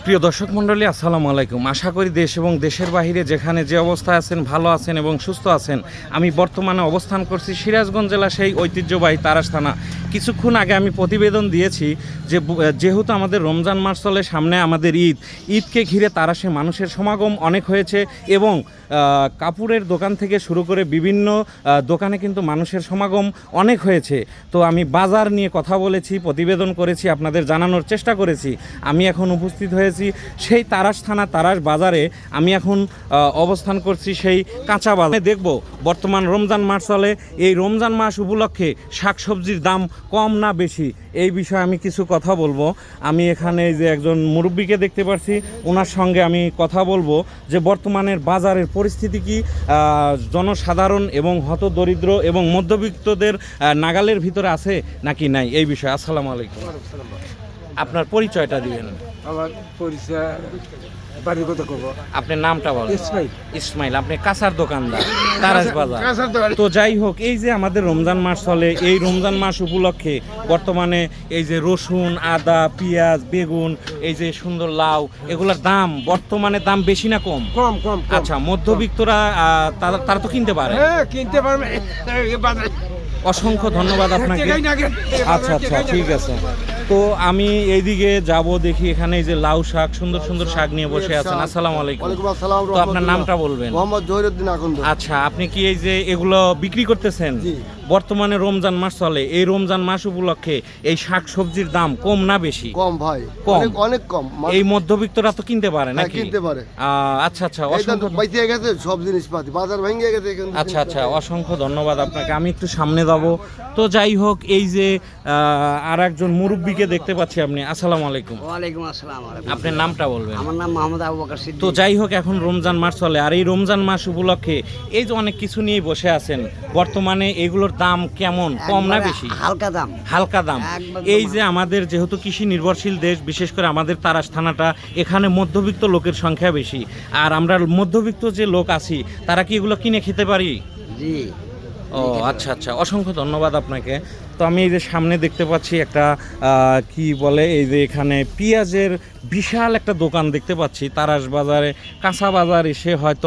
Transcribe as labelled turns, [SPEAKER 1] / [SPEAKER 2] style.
[SPEAKER 1] প্রিয় দর্শক মণ্ডলী, আসসালামু আলাইকুম। আশা করি দেশ এবং দেশের বাহিরে যেখানে যে অবস্থায় আছেন ভালো আছেন এবং সুস্থ আছেন। আমি বর্তমানে অবস্থান করছি সিরাজগঞ্জ জেলা সেই ঐতিহ্যবাহী তারাস থানা। কিছুক্ষণ আগে আমি প্রতিবেদন দিয়েছি যে যেহেতু আমাদের রমজান মাস চলে, সামনে আমাদের ঈদকে ঘিরে তারাসে মানুষের সমাগম অনেক হয়েছে এবং কাপড়ের দোকান থেকে শুরু করে বিভিন্ন দোকানে কিন্তু মানুষের সমাগম অনেক হয়েছে। তো আমি বাজার নিয়ে কথা বলেছি, প্রতিবেদন করেছি, আপনাদের জানানোর চেষ্টা করেছি। আমি এখন উপস্থিত হয়েছি সেই তারাস থানা তারাস বাজারে। আমি এখন অবস্থান করছি সেই কাঁচা বাজারে। দেখব বর্তমান রমজান মাস চলে, এই রমজান মাস উপলক্ষে শাকসবজির দাম কম না বেশি, এই বিষয়ে আমি কিছু কথা বলবো। আমি এখানে যে একজন মুরব্বীকে দেখতে পাচ্ছি, ওনার সঙ্গে আমি কথা বলবো যে বর্তমানের বাজারের পরিস্থিতি কি, জনসাধারণ এবং হতদরিদ্র এবং মধ্যবিত্তদের নাগালের ভিতরে আছে নাকি নাই, এই বিষয়ে। আসসালামু আলাইকুম, আপনার পরিচয়টা দিবেন।
[SPEAKER 2] আমার পরিচয় বাড়ির কথা কব।
[SPEAKER 1] আপনার নামটা বলেন।
[SPEAKER 2] ইসমাইল।
[SPEAKER 1] ইসমাইল, আপনি কাঁচার দোকানদার তারাস বাজার। তো যাই হোক, এই যে আমাদের রমজান মাস চলে, এই রমজান মাস উপলক্ষে বর্তমানে এই যে রসুন, আদা, পেঁয়াজ, বেগুন, এই যে সুন্দর লাউ, এগুলোর দাম বর্তমানে দাম বেশি না কম?
[SPEAKER 2] কম কম।
[SPEAKER 1] আচ্ছা, মধ্যবিত্তরা তারা তো কিনতে পারে।
[SPEAKER 2] হ্যাঁ, কিনতে পারবে।
[SPEAKER 1] অসংখ্য ধন্যবাদ আপনাকে। আচ্ছা আচ্ছা, ঠিক আছে। তো আমি এইদিকে যাব, দেখি এখানে এই যে লাউ শাক, সুন্দর সুন্দর শাক নিয়ে বসে আছেন। আসসালামু আলাইকুম। তো আপনার নামটা বলবেন।
[SPEAKER 3] মোহাম্মদ জহিরুদ্দিন আকন্দ।
[SPEAKER 1] আচ্ছা, আপনি কি এই যে এগুলো বিক্রি করতেছেন?
[SPEAKER 3] জি।
[SPEAKER 1] বর্তমানে রমজান মাস চলে, এই রমজান মাস উপলক্ষে এই শাক সবজির দাম কম না বেশি?
[SPEAKER 3] কম ভাই,
[SPEAKER 1] কম।
[SPEAKER 3] অনেক কম।
[SPEAKER 1] এই মধ্যবিত্তরা তো কিনতে পারে
[SPEAKER 3] হ্যাঁ,
[SPEAKER 1] নাকি?
[SPEAKER 3] কিনতে পারে।
[SPEAKER 1] আচ্ছা আচ্ছা,
[SPEAKER 3] এই তো
[SPEAKER 1] অসংখ্য
[SPEAKER 3] বাইতে গেছে সব জিনিসপাতি, বাজার ভেঙে গেছে এখন।
[SPEAKER 1] আচ্ছা আচ্ছা, অসংখ্য ধন্যবাদ আপনাকে। আমি একটু সামনে যাব। তো যাই হোক, এই যে আর একজন মুরব্বীকে দেখতে পাচ্ছি আপনি। আসসালামু আলাইকুম।
[SPEAKER 4] ওয়ালাইকুম আসসালাম।
[SPEAKER 1] আপনার নামটা বলবেন।
[SPEAKER 4] আমার নাম মোহাম্মদ আবু বকর সিদ্দিক।
[SPEAKER 1] তো যাই হোক, এখন রমজান মাস চলে, আর এই রমজান মাস উপলক্ষে এই যে অনেক কিছু নিয়ে বসে আছেন, বর্তমানে এগুলোর দাম কেমন, কম না
[SPEAKER 4] একবারে
[SPEAKER 1] বেশি?
[SPEAKER 4] হালকা দাম।
[SPEAKER 1] হালকা দাম।
[SPEAKER 4] একদম
[SPEAKER 1] এই যে আমাদের যেহেতু কৃষি নির্ভরশীল দেশ, বিশেষ করে আমাদের তারাস থানাটা, এখানে মধ্যবিত্ত লোকের সংখ্যা বেশি। আর আমরা মধ্যবিত্ত যে লোক আছি, তারা কি এগুলো কিনে খেতে পারি?
[SPEAKER 4] জি।
[SPEAKER 1] ও আচ্ছা আচ্ছা, অসংখ্য ধন্যবাদ আপনাকে। তো আমি এই যে সামনে দেখতে পাচ্ছি একটা কি বলে, এই যে এখানে পেঁয়াজের বিশাল একটা দোকান দেখতে পাচ্ছি তারাস বাজারে। কাঁচা বাজার এসে হয়তো